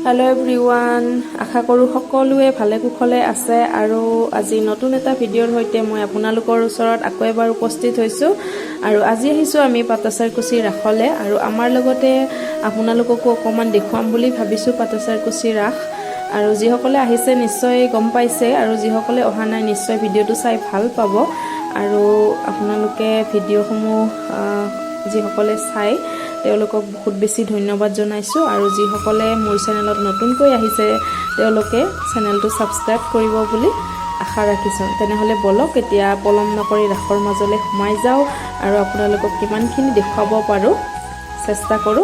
Hello everyone आशा करूँ सकलोৱে ভালে কুশলে আছে আৰু আজি নতুন এটা ভিডিঅ'ৰ সৈতে মই আপোনালোকৰ ওচৰত আকৌ এবাৰ উপস্থিত হৈছো আৰু আজি আহিছো আমি পাটাচাৰকুছি ৰাখলে আৰু আমাৰ লগতে আপোনালোককো অকমান দেখুৱাম বুলি ভাবিছো পাটাচাৰকুছি ৰাখ আৰু যিসকলে আহিছে নিশ্চয় গম পাইছে আৰু যিসকলে অহা নাই নিশ্চয় ভিডিঅ'টো চাই ভাল পাব আৰু আপোনালোকে ভিডিঅ'সমূহ যিসকলে চাই তেওঁলোকক বহুত বেছি ধন্যবাদ জনাইছো আৰু যিসকলে মোৰ চেনেলত নতুনকৈ আহিছে তেওঁলোকে চেনেলটো সাবস্ক্ৰাইব কৰিব বুলি আশা ৰাখিছো তেনেহলে বলক এতিয়া পলম নকৰি ৰাখৰ মাজলে সোমাই যাও আৰু আপোনালোকক কিমানখিনি দেখাব পাৰো চেষ্টা কৰো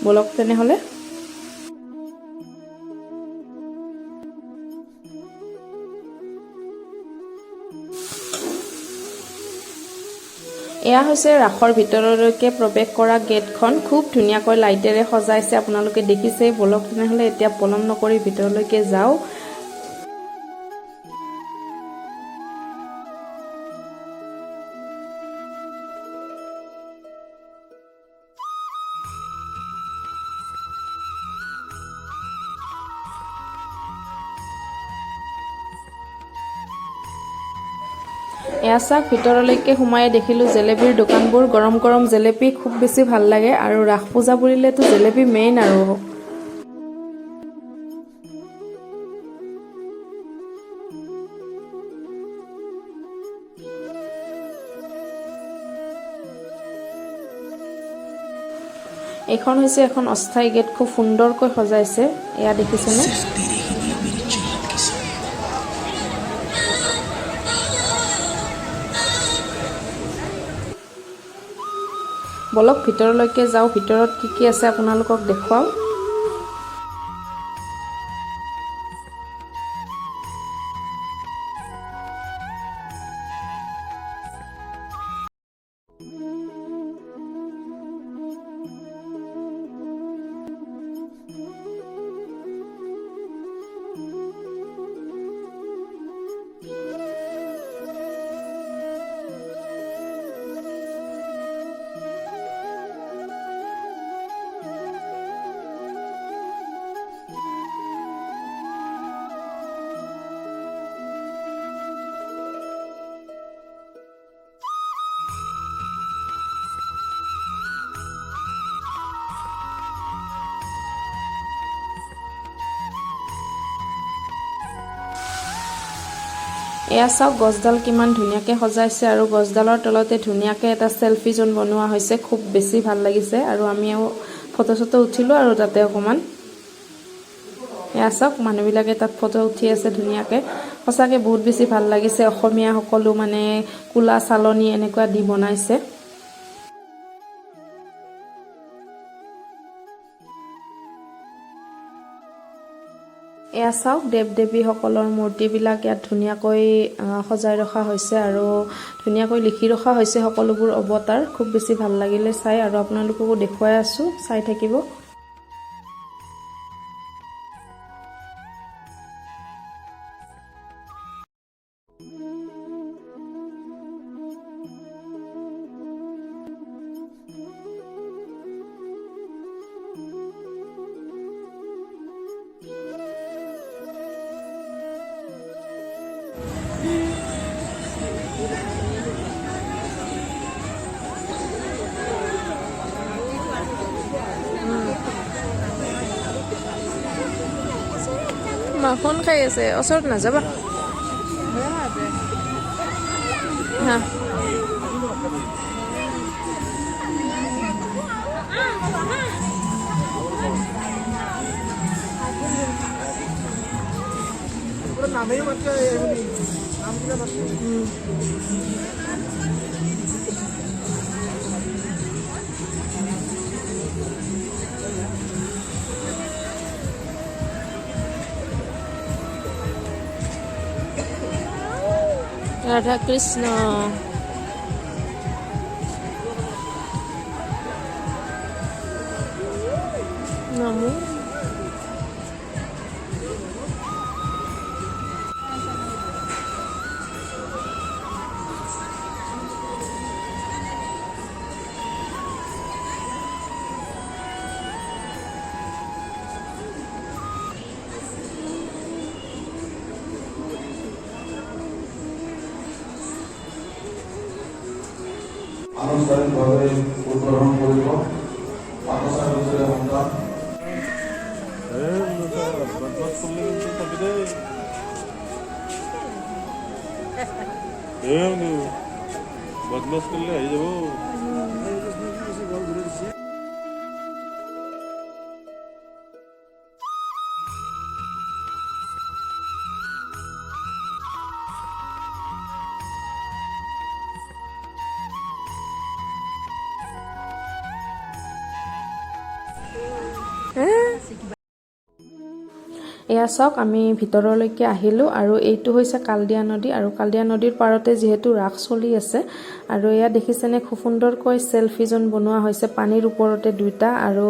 বলক তেনেহলে এয়া হৈছে ৰাখৰ ভিতৰলৈকে প্ৰৱেশ কৰা গেটখন খুব ধুনিয়াকৈ লাইটেৰে সজাইছে আপোনালোকে দেখিছে বলক তেনেহলে এতিয়া পলম নকৰি ভিতৰলৈকে যাও এয়া চাক ভিতৰলৈকে সোমাই দেখিলো জেলেবিৰ দোকানবোৰ গৰম গৰম জেলেবি খুব বেছি ভাল লাগে আৰু ৰাখ পূজা বুলিলেতো জেলেবি মেইন আৰু এখন হৈছে এখন অস্থায়ী গেট খুব সুন্দৰকৈ সজাইছে এয়া দেখিছেনে বলক ভিতৰলৈকে যাও ভিতৰত কি আছে আপোনালোকক দেখুৱাও এয়া চাওক গছডাল কিমান ধুনিয়াকে সজাইছে আৰু গছডালৰ তলতে ধুনিয়াকে এটা সেলফি জোন বনোৱা হৈছে খুব বেছি ভাল লাগিছে আৰু আমিও ফটো চটো উঠিলো আৰু তাতে অকমান এয়া চাওক মানুহবিলাকে তাত ফটো উঠি আছে ধুনিয়াকে সঁচাকে বহুত বেছি ভাল লাগিছে অসমীয়া সকলো মানে কুলা চালনী এনেকুৱা দি বনাইছে এয়া চাওক দেৱ দেৱী সকলৰ মূৰ্তিবিলাক ইয়াত ধুনিয়াকৈ সজাই ৰখা হৈছে আৰু ধুনিয়াকৈ লিখি ৰখা হৈছে সকলোবোৰ অৱতাৰ খুব বেছি ভাল লাগিলে চাই আৰু আপোনালোককো দেখুৱাই আছো চাই থাকিব মাখন খাই আছে ওচৰত নাযাবা হা নামেই মাত্ৰ নাম কিনা মাত্ৰ Radha Krishna Namo আনুষ্ঠানিকভাৱে উদ্বোধন কৰিব পাঠশালা সন্তান বদমাস কৰলে হয়ে যাবো। এয়া চাওক আমি ভিতৰলৈকে আহিলোঁ আৰু এইটো হৈছে কালদিয়া নদী আৰু কালদিয়া নদীৰ পাৰতে যিহেতু ৰাস চলি আছে আৰু এয়া দেখিছেনে খুব সুন্দৰকৈ চেলফি জোন বনোৱা হৈছে পানীৰ ওপৰতে দুটা আৰু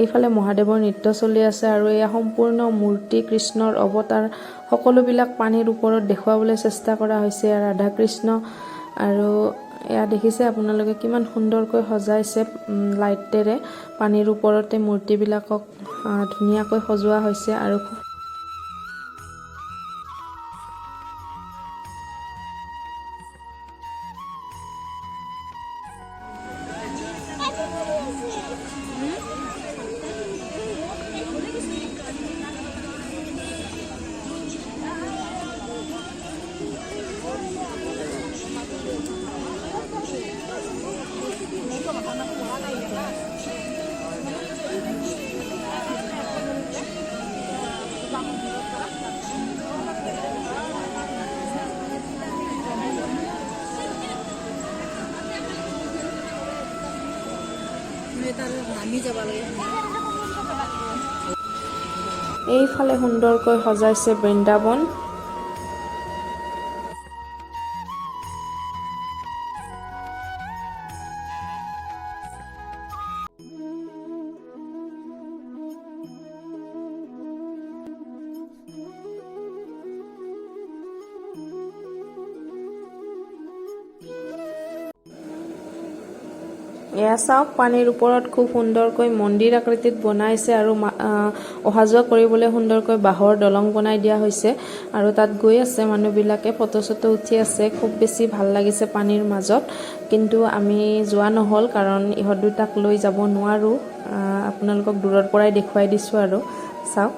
এইফালে মহাদেৱৰ নৃত্য চলি আছে আৰু এয়া সম্পূৰ্ণ মূৰ্তি কৃষ্ণৰ অৱতাৰ সকলোবিলাক পানীৰ ওপৰত দেখুৱাবলৈ চেষ্টা কৰা হৈছে ৰাধা কৃষ্ণ আৰু এয়া দেখিছে আপোনালোকে কিমান সুন্দৰকৈ সজাইছে লাইটেৰে পানীৰ ওপৰতে মূৰ্তিবিলাকক ধুনীয়াকৈ সজোৱা হৈছে আৰু এইফালে সুন্দৰকৈ সজাইছে বৃন্দাবন এয়া চাওক পানীৰ ওপৰত খুব সুন্দৰকৈ মন্দিৰ আকৃতিত বনাইছে আৰু অহা যোৱা কৰিবলৈ সুন্দৰকৈ বাঁহৰ দলং বনাই দিয়া হৈছে আৰু তাত গৈ আছে মানুহবিলাকে ফটো চটো উঠি আছে খুব বেছি ভাল লাগিছে পানীৰ মাজত কিন্তু আমি যোৱা নহ'ল কাৰণ ইহঁত দুটাক লৈ যাব নোৱাৰোঁ আপোনালোকক দূৰৰ পৰাই দেখুৱাই দিছোঁ আৰু চাওক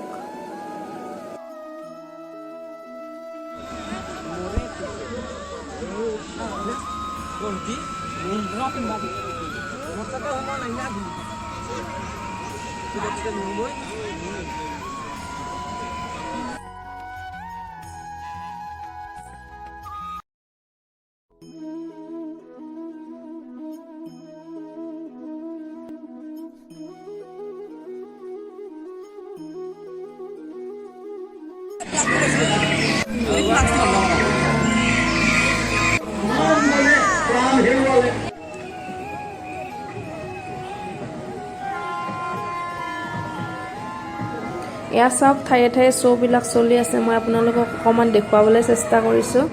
এয়া চাওক ঠায়ে ঠায়ে শ্ব'বিলাক চলি আছে মই আপোনালোকক অকণমান দেখুৱাবলৈ চেষ্টা কৰিছোঁ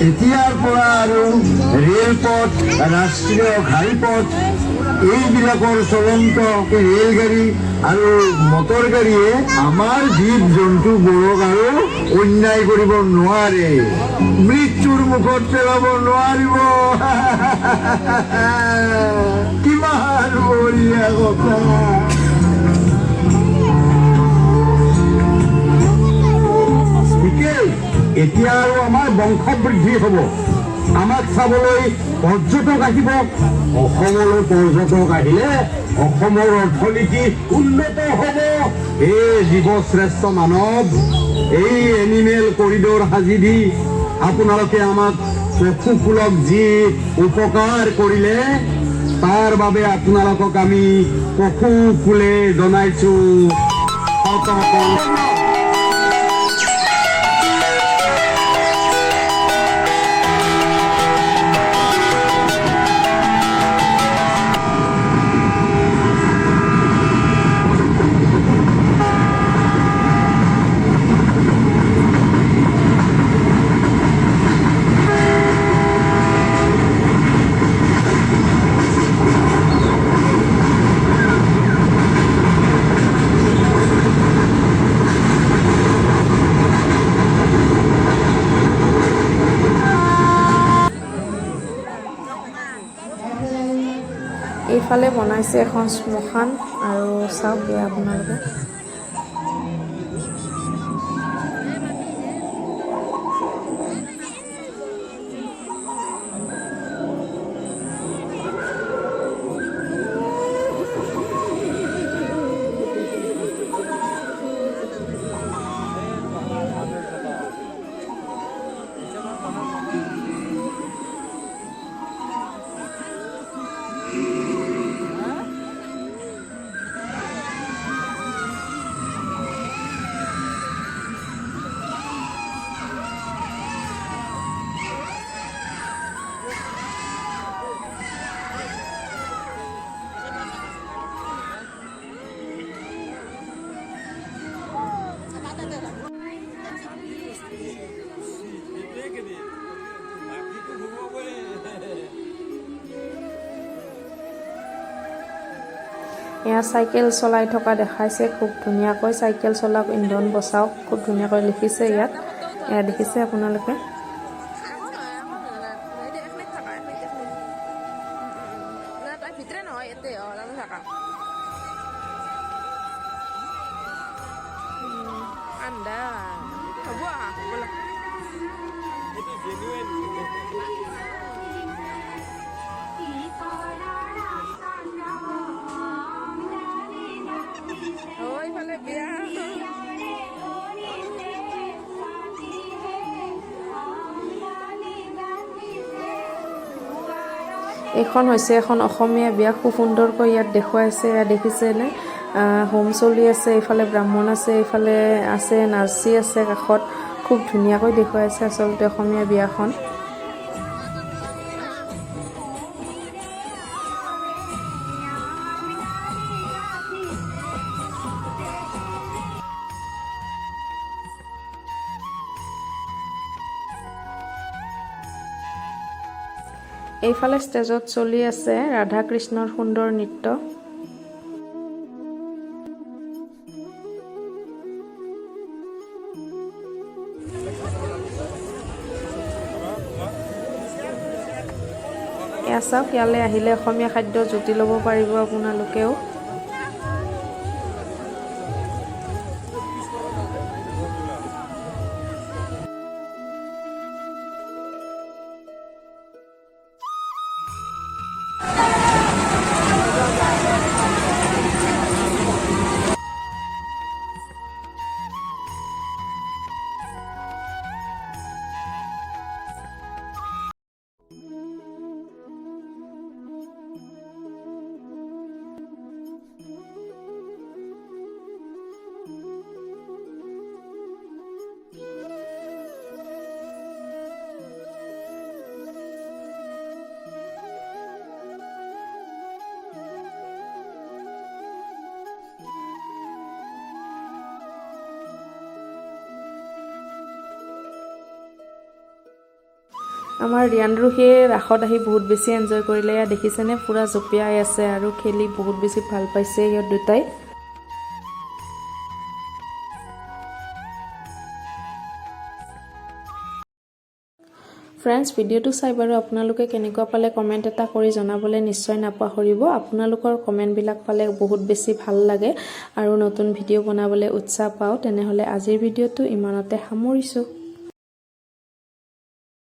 এতিয়াৰ পৰা আৰু ৰেলপথ ৰাষ্ট্ৰীয় ঘাইপথ এইবিলাকৰ চলন্ত ৰেলগাড়ী আৰু মটৰ গাড়ীয়ে আমাৰ জীৱ জন্তুবোৰক আৰু অন্যায় কৰিব নোৱাৰে মৃত্যুৰ মুখত পেলাব নোৱাৰিব কিমান বঢ়িয়া কথা এতিয়া আৰু আমাৰ বংশ বৃদ্ধি হ'ব আমাক চাবলৈ পৰ্যটক আহিব অসমলৈ পৰ্যটক আহিলে অসমৰ অৰ্থনীতি উন্নত হ'ব এই জীৱশ্ৰেষ্ঠ মানৱ এই এনিমেল কৰিডৰ সাজি দি আপোনালোকে আমাক পশুকুলক যি উপকাৰ কৰিলে তাৰ বাবে আপোনালোকক আমি পশুকুলে জনাইছো উন্নত কৰিব। এইফালে বনাইছে এখন শ্মশান আৰু চাওক এয়া আপোনালোকে এয়া চাইকেল চলাই থকা দেখাইছে খুব ধুনীয়াকৈ চাইকেল চলাওক ইন্ধন বচাওক খুব ধুনীয়াকৈ লিখিছে ইয়াত এয়া দেখিছে আপোনালোকে এইখন হৈছে এখন অসমীয়া বিয়া খুব সুন্দৰকৈ ইয়াত দেখুৱাইছে এয়া দেখিছেনে হোম চলি আছে এইফালে ব্ৰাহ্মণ আছে এইফালে আছে নাৰ্চি আছে কাষত খুব ধুনীয়াকৈ দেখুৱাইছে আচলতে অসমীয়া বিয়াখন এইফালে ষ্টেজত চলি আছে ৰাধা কৃষ্ণৰ সুন্দৰ নৃত্য এয়া চাওক ইয়ালৈ আহিলে অসমীয়া খাদ্য জুতি ল'ব পাৰিব আপোনালোকেও আমাৰ ৰিয়ান ৰুহিয়ে ৰাসত আহি বহুত বেছি এনজয় কৰিলে এয়া দেখিছেনে পুৰা জঁপিয়াই আছে আৰু খেলি বহুত বেছি ভাল পাইছে ইহঁত দুটাই ফ্ৰেণ্ডছ ভিডিঅ'টো চাই বাৰু আপোনালোকে কেনেকুৱা পালে কমেণ্ট এটা কৰি জনাবলৈ নিশ্চয় নাপাহৰিব আপোনালোকৰ কমেণ্টবিলাক পালে বহুত বেছি ভাল লাগে আৰু নতুন ভিডিঅ' বনাবলৈ উৎসাহ পাওঁ তেনেহ'লে আজিৰ ভিডিঅ'টো ইমানতে সামৰিছোঁ